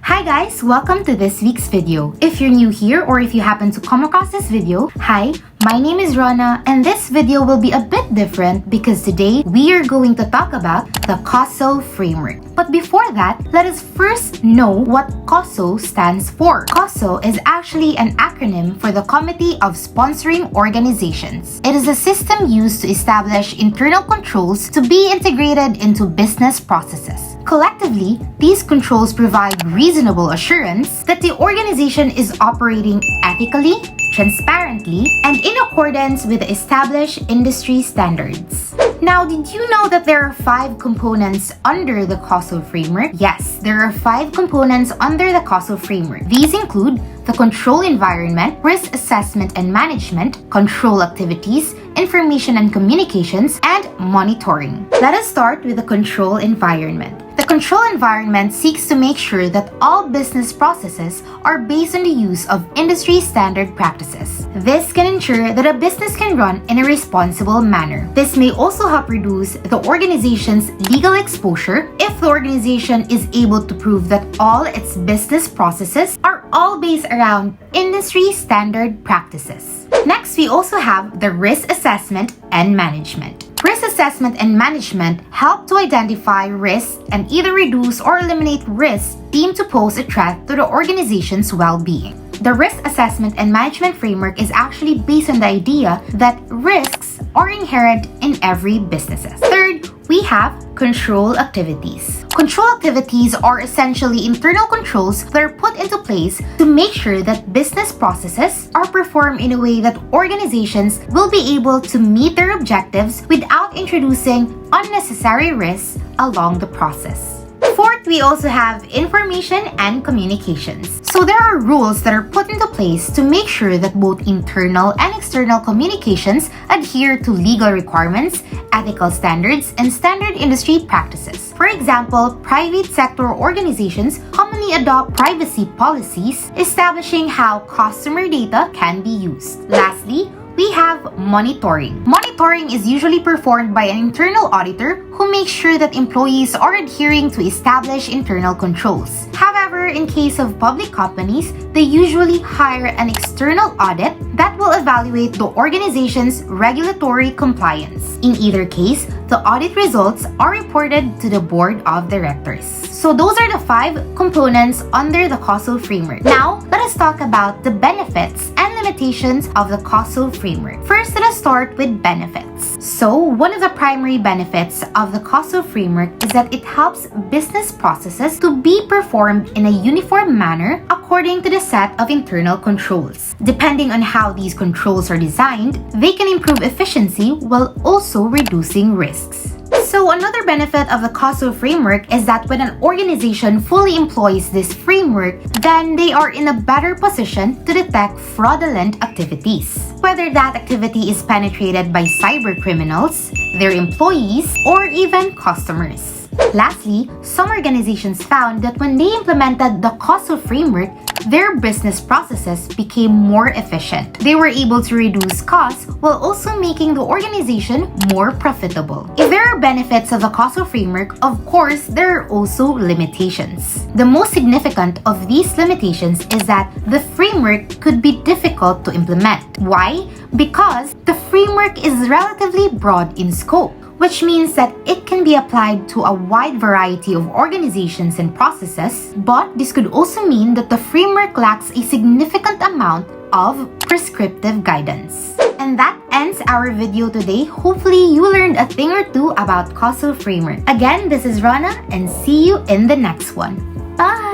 Hi guys, welcome to this week's video. If you're new here or if you happen to come across this video, hi, my name is Rana and this video will be a bit different because today we are going to talk about the COSO framework. But before that, let us first know what COSO stands for. COSO is actually an acronym for the Committee of Sponsoring Organizations. It is a system used to establish internal controls to be integrated into business processes. Collectively, these controls provide reasonable assurance that the organization is operating ethically, transparently, and in accordance with the established industry standards. Now, did you know that there are 5 components under the COSO framework? Yes, there are 5 components under the COSO framework. These include the control environment, risk assessment and management, control activities, information and communications, and monitoring. Let us start with the control environment. The control environment seeks to make sure that all business processes are based on the use of industry standard practices. This can ensure that a business can run in a responsible manner. This may also help reduce the organization's legal exposure if the organization is able to prove that all its business processes are all based around industry standard practices. Next, we also have the risk assessment and management. Risk assessment and management help to identify risks and either reduce or eliminate risks deemed to pose a threat to the organization's well-being. The risk assessment and management framework is actually based on the idea that risks are inherent in every business. Third, we have control activities. Control activities are essentially internal controls that are put into place to make sure that business processes are performed in a way that organizations will be able to meet their objectives without introducing unnecessary risks along the process. Fourth, we also have information and communications. So there are rules that are put into place to make sure that both internal and external communications adhere to legal requirements, ethical standards, and standard industry practices. For example, private sector organizations commonly adopt privacy policies establishing how customer data can be used. Lastly, we have monitoring. Monitoring is usually performed by an internal auditor who makes sure that employees are adhering to established internal controls. However, in case of public companies, they usually hire an external audit that will evaluate the organization's regulatory compliance. In either case, the audit results are reported to the board of directors. So those are the 5 components under the COSO framework. Now, let us talk about the benefits and limitations of the COSO framework. First, let us start with benefits. So, one of the primary benefits of the COSO framework is that it helps business processes to be performed in a uniform manner according to the set of internal controls. Depending on how these controls are designed, they can improve efficiency while also reducing risks. So another benefit of the COSO framework is that when an organization fully employs this framework, then they are in a better position to detect fraudulent activities. Whether that activity is penetrated by cyber criminals, their employees, or even customers. Lastly, some organizations found that when they implemented the COSO framework, their business processes became more efficient. They were able to reduce costs while also making the organization more profitable. If there are benefits of the COSO framework, of course, there are also limitations. The most significant of these limitations is that the framework could be difficult to implement. Why? Because the framework is relatively broad in scope, which means that it can be applied to a wide variety of organizations and processes, but this could also mean that the framework lacks a significant amount of prescriptive guidance. And that ends our video today. Hopefully, you learned a thing or two about COSO framework. Again, this is Rana and see you in the next one. Bye!